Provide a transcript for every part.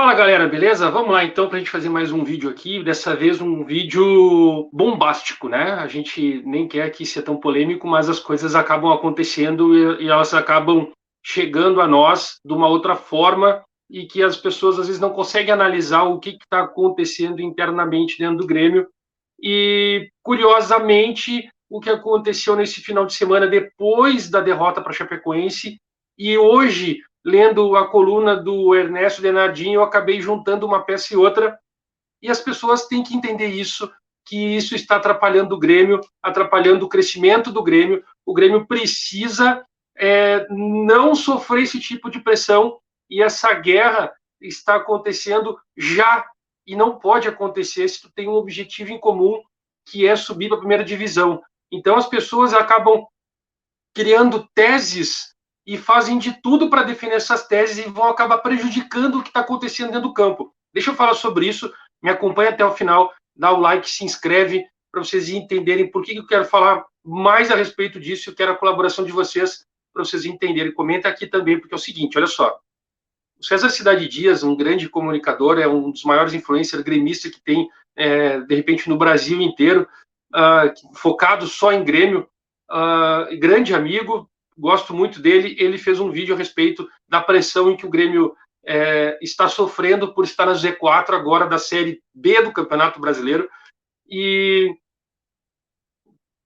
Fala galera, beleza? Vamos lá então para a gente fazer mais um vídeo aqui, dessa vez um vídeo bombástico, né? A gente nem quer aqui ser tão polêmico, mas as coisas acabam acontecendo e elas acabam chegando a nós de uma outra forma e que as pessoas às vezes não conseguem analisar o que está acontecendo internamente dentro do Grêmio. E curiosamente, o que aconteceu nesse final de semana depois da derrota para a Chapecoense e hoje lendo a coluna do Ernesto Denardinho, eu acabei juntando uma peça e outra, e as pessoas têm que entender isso, que isso está atrapalhando o Grêmio, atrapalhando o crescimento do Grêmio. O Grêmio precisa não sofrer esse tipo de pressão, e essa guerra está acontecendo já, e não pode acontecer se tu tem um objetivo em comum, que é subir para a primeira divisão. Então as pessoas acabam criando teses e fazem de tudo para defender essas teses e vão acabar prejudicando o que está acontecendo dentro do campo. Deixa eu falar sobre isso, me acompanha até o final, dá o like, se inscreve, para vocês entenderem por que eu quero falar mais a respeito disso, eu quero a colaboração de vocês para vocês entenderem. Comenta aqui também, porque é o seguinte, olha só, o César Cidade Dias, um grande comunicador, é um dos maiores influencers gremistas que tem, de repente, no Brasil inteiro, focado só em Grêmio, grande amigo, gosto muito dele. Ele fez um vídeo a respeito da pressão em que o Grêmio está sofrendo por estar na Z4 agora da Série B do Campeonato Brasileiro e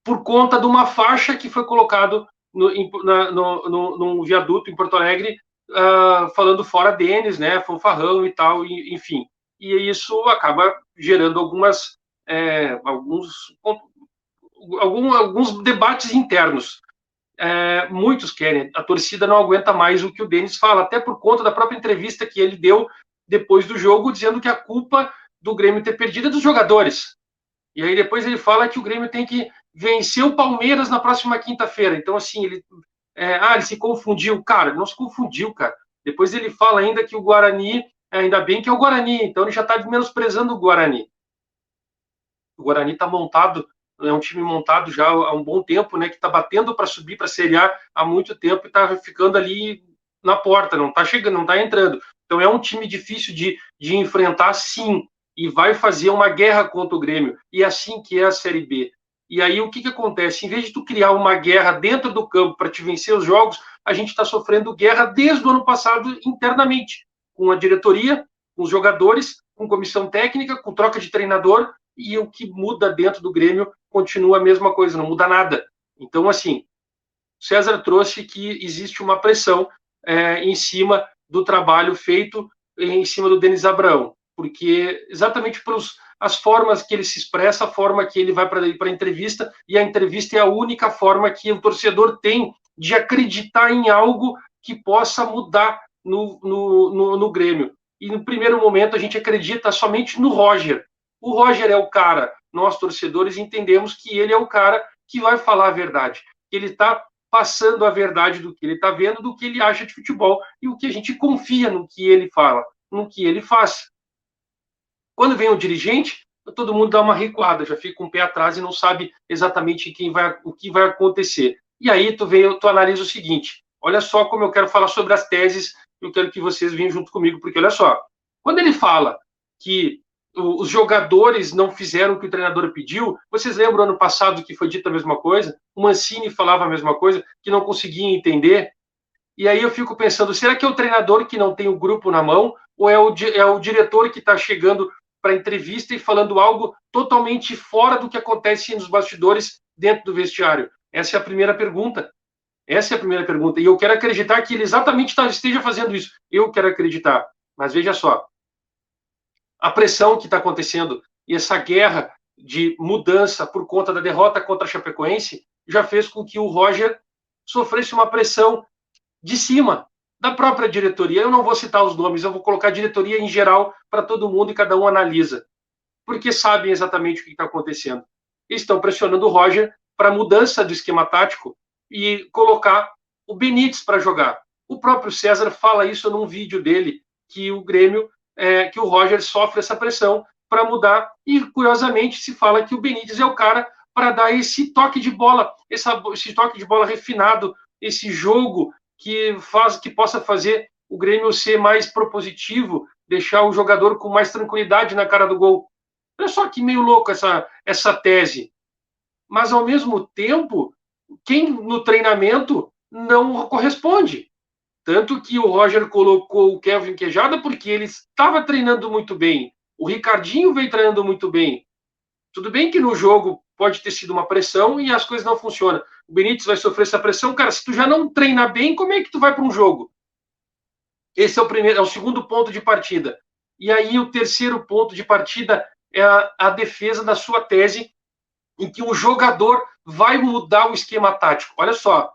por conta de uma faixa que foi colocado no viaduto em Porto Alegre, falando fora Denis, né, fanfarrão e tal, enfim. E isso acaba gerando alguns debates internos. Muitos querem, a torcida não aguenta mais o que o Denis fala, até por conta da própria entrevista que ele deu depois do jogo, dizendo que a culpa do Grêmio ter perdido é dos jogadores. E aí depois ele fala que o Grêmio tem que vencer o Palmeiras na próxima quinta-feira. Então, assim, ele se confundiu. Cara, não se confundiu, cara. Depois ele fala ainda que o Guarani, ainda bem que é o Guarani, então ele já está menosprezando o Guarani. O Guarani está montado, é um time montado já há um bom tempo, né, que está batendo para subir para a Série A há muito tempo e está ficando ali na porta, não está chegando, não está entrando. Então é um time difícil de enfrentar, sim, e vai fazer uma guerra contra o Grêmio. E é assim que é a Série B. E aí o que acontece? Em vez de tu criar uma guerra dentro do campo para te vencer os jogos, a gente está sofrendo guerra desde o ano passado internamente, com a diretoria, com os jogadores, com comissão técnica, com troca de treinador, e o que muda dentro do Grêmio continua a mesma coisa, não muda nada. Então, assim, César trouxe que existe uma pressão em cima do trabalho feito em cima do Denis Abraão, porque exatamente as formas que ele se expressa, a forma que ele vai para a entrevista, e a entrevista é a única forma que o torcedor tem de acreditar em algo que possa mudar no Grêmio. E no primeiro momento a gente acredita somente no Roger. O Roger é o cara, nós torcedores entendemos que ele é o cara que vai falar a verdade. Ele está passando a verdade do que ele está vendo, do que ele acha de futebol e o que a gente confia no que ele fala, no que ele faz. Quando vem o dirigente, todo mundo dá uma recuada, já fica um pé atrás e não sabe exatamente o que vai acontecer. E aí tu analisa o seguinte, olha só como eu quero falar sobre as teses, eu quero que vocês venham junto comigo, porque olha só, quando ele fala que os jogadores não fizeram o que o treinador pediu, vocês lembram ano passado que foi dito a mesma coisa? O Mancini falava a mesma coisa, que não conseguia entender. E aí eu fico pensando, será que é o treinador que não tem o grupo na mão ou é o diretor que está chegando para a entrevista e falando algo totalmente fora do que acontece nos bastidores dentro do vestiário? Essa é a primeira pergunta. Essa é a primeira pergunta. E eu quero acreditar que ele exatamente esteja fazendo isso. Eu quero acreditar. Mas veja só, a pressão que está acontecendo e essa guerra de mudança por conta da derrota contra a Chapecoense já fez com que o Roger sofresse uma pressão de cima, da própria diretoria. Eu não vou citar os nomes, eu vou colocar a diretoria em geral para todo mundo e cada um analisa, porque sabem exatamente o que está acontecendo. Eles estão pressionando o Roger para mudança do esquema tático e colocar o Benítez para jogar. O próprio César fala isso num vídeo dele, que o Grêmio, que o Roger sofre essa pressão para mudar, e curiosamente se fala que o Benítez é o cara para dar esse toque de bola, esse toque de bola refinado, esse jogo que possa fazer o Grêmio ser mais propositivo, deixar o jogador com mais tranquilidade na cara do gol. Olha só que meio louco essa tese. Mas, ao mesmo tempo, quem no treinamento não corresponde. Tanto que o Roger colocou o Kelvin Quejada porque ele estava treinando muito bem. O Ricardinho vem treinando muito bem. Tudo bem que no jogo pode ter sido uma pressão e as coisas não funcionam. O Benítez vai sofrer essa pressão. Cara, se tu já não treina bem, como é que tu vai para um jogo? Esse é o segundo ponto de partida. E aí o terceiro ponto de partida é a defesa da sua tese, em que o jogador vai mudar o esquema tático. Olha só,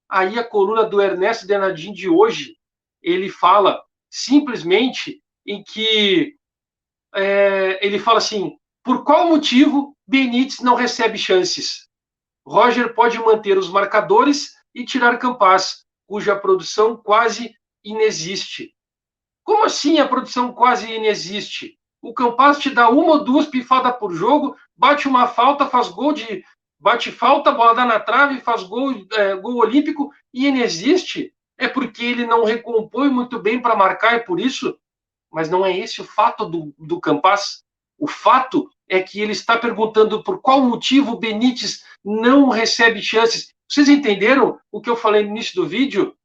aí a coluna do Ernesto Denadin de hoje, ele fala simplesmente em que ele fala assim, por qual motivo Benítez não recebe chances? Roger pode manter os marcadores e tirar Campaz, cuja produção quase inexiste. Como assim a produção quase inexiste? O Campaz te dá uma ou duas pifadas por jogo, bate uma falta, faz gol de... Bate falta, bola dá na trave, faz gol olímpico e inexiste. É porque ele não recompõe muito bem para marcar, é por isso? Mas não é esse o fato do Campaz. O fato é que ele está perguntando por qual motivo o Benítez não recebe chances. Vocês entenderam o que eu falei no início do vídeo?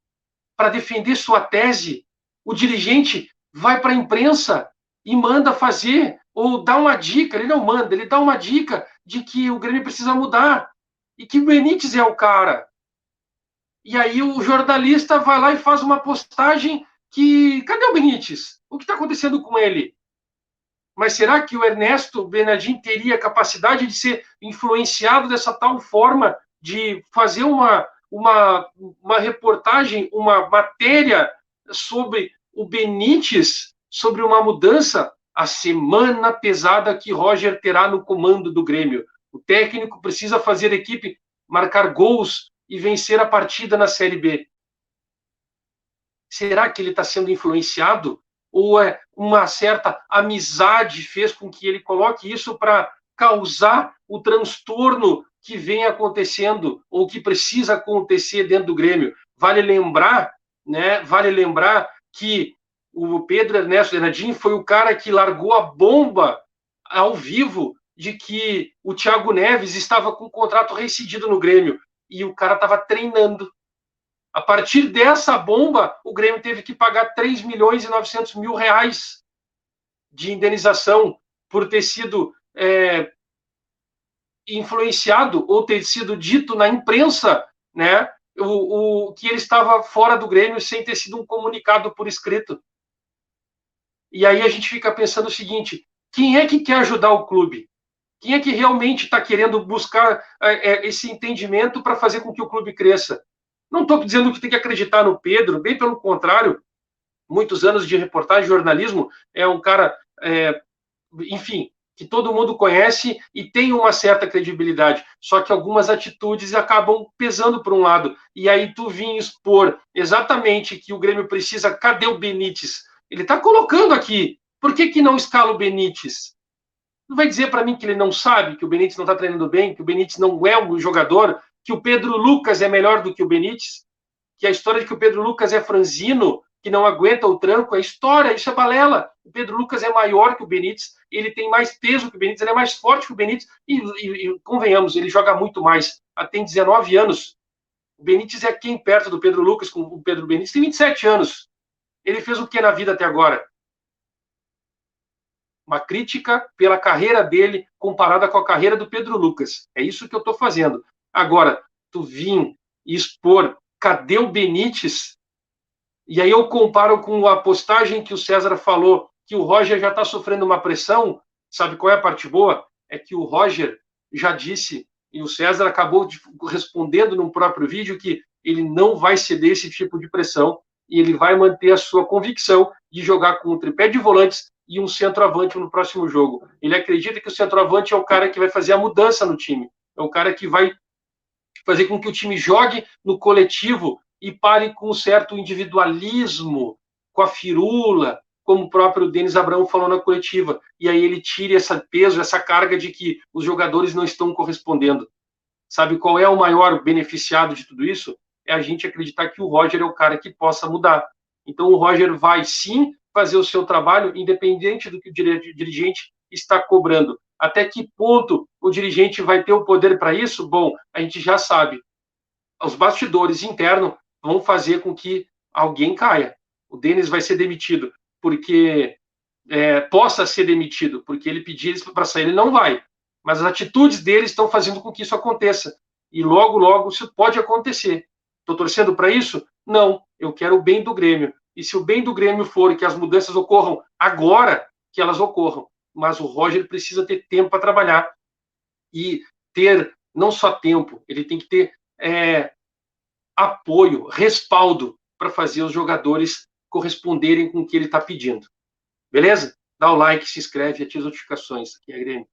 Para defender sua tese, o dirigente vai para a imprensa e manda fazer, ou dá uma dica, ele não manda, ele dá uma dica de que o Grêmio precisa mudar e que o Benítez é o cara. E aí o jornalista vai lá e faz uma postagem que... Cadê o Benítez? O que está acontecendo com ele? Mas será que o Ernesto Denadin teria capacidade de ser influenciado dessa tal forma de fazer uma reportagem, uma matéria sobre o Benítez, sobre uma mudança? A semana pesada que Roger terá no comando do Grêmio. O técnico precisa fazer a equipe marcar gols e vencer a partida na Série B. Será que ele está sendo influenciado? Ou é uma certa amizade fez com que ele coloque isso para causar o transtorno que vem acontecendo ou que precisa acontecer dentro do Grêmio? Vale lembrar, né? Vale lembrar que o Pedro Ernesto Denadin foi o cara que largou a bomba ao vivo de que o Thiago Neves estava com o contrato rescindido no Grêmio e o cara estava treinando. A partir dessa bomba, o Grêmio teve que pagar 3 milhões e 900 mil reais de indenização por ter sido influenciado ou ter sido dito na imprensa, né, que ele estava fora do Grêmio sem ter sido um comunicado por escrito. E aí a gente fica pensando o seguinte, quem é que quer ajudar o clube? Quem é que realmente está querendo buscar esse entendimento para fazer com que o clube cresça? Não estou dizendo que tem que acreditar no Pedro, bem pelo contrário. Muitos anos de reportagem, jornalismo, é um cara, enfim, que todo mundo conhece e tem uma certa credibilidade. Só que algumas atitudes acabam pesando por um lado. E aí tu vim expor exatamente que o Grêmio precisa... Cadê o Benítez? Ele está colocando aqui. Por que não escala o Benítez? Não vai dizer para mim que ele não sabe, que o Benítez não está treinando bem, que o Benítez não é um jogador, que o Pedro Lucas é melhor do que o Benítez, que a história de que o Pedro Lucas é franzino, que não aguenta o tranco, é história, isso é balela. O Pedro Lucas é maior que o Benítez, ele tem mais peso que o Benítez, ele é mais forte que o Benítez, e convenhamos, ele joga muito mais. Tem 19 anos. O Benítez é quem perto do Pedro Lucas, com o Pedro Benítez, tem 27 anos. Ele fez o que na vida até agora? Uma crítica pela carreira dele comparada com a carreira do Pedro Lucas. É isso que eu estou fazendo. Agora, tu vim expor, cadê o Benítez? E aí eu comparo com a postagem que o César falou, que o Roger já está sofrendo uma pressão. Sabe qual é a parte boa? É que o Roger já disse, e o César acabou respondendo no próprio vídeo, que ele não vai ceder esse tipo de pressão e ele vai manter a sua convicção de jogar com um tripé de volantes e um centroavante no próximo jogo. Ele acredita que o centroavante é o cara que vai fazer a mudança no time, é o cara que vai fazer com que o time jogue no coletivo e pare com um certo individualismo, com a firula, como o próprio Denis Abrão falou na coletiva. E aí ele tire esse peso, essa carga de que os jogadores não estão correspondendo. Sabe qual é o maior beneficiado de tudo isso? É a gente acreditar que o Roger é o cara que possa mudar. Então o Roger vai sim fazer o seu trabalho, independente do que o dirigente está cobrando. Até que ponto o dirigente vai ter o poder para isso? Bom, a gente já sabe. Os bastidores internos vão fazer com que alguém caia. O Denis vai ser demitido porque possa ser demitido, porque ele pedir para sair, ele não vai. Mas as atitudes dele estão fazendo com que isso aconteça. E logo, logo, isso pode acontecer. Estou torcendo para isso? Não. Eu quero o bem do Grêmio. E se o bem do Grêmio for que as mudanças ocorram agora, que elas ocorram. Mas o Roger precisa ter tempo para trabalhar. E ter não só tempo, ele tem que ter apoio, respaldo para fazer os jogadores corresponderem com o que ele está pedindo. Beleza? Dá o like, se inscreve e ativa as notificações. Aqui é a Grêmio.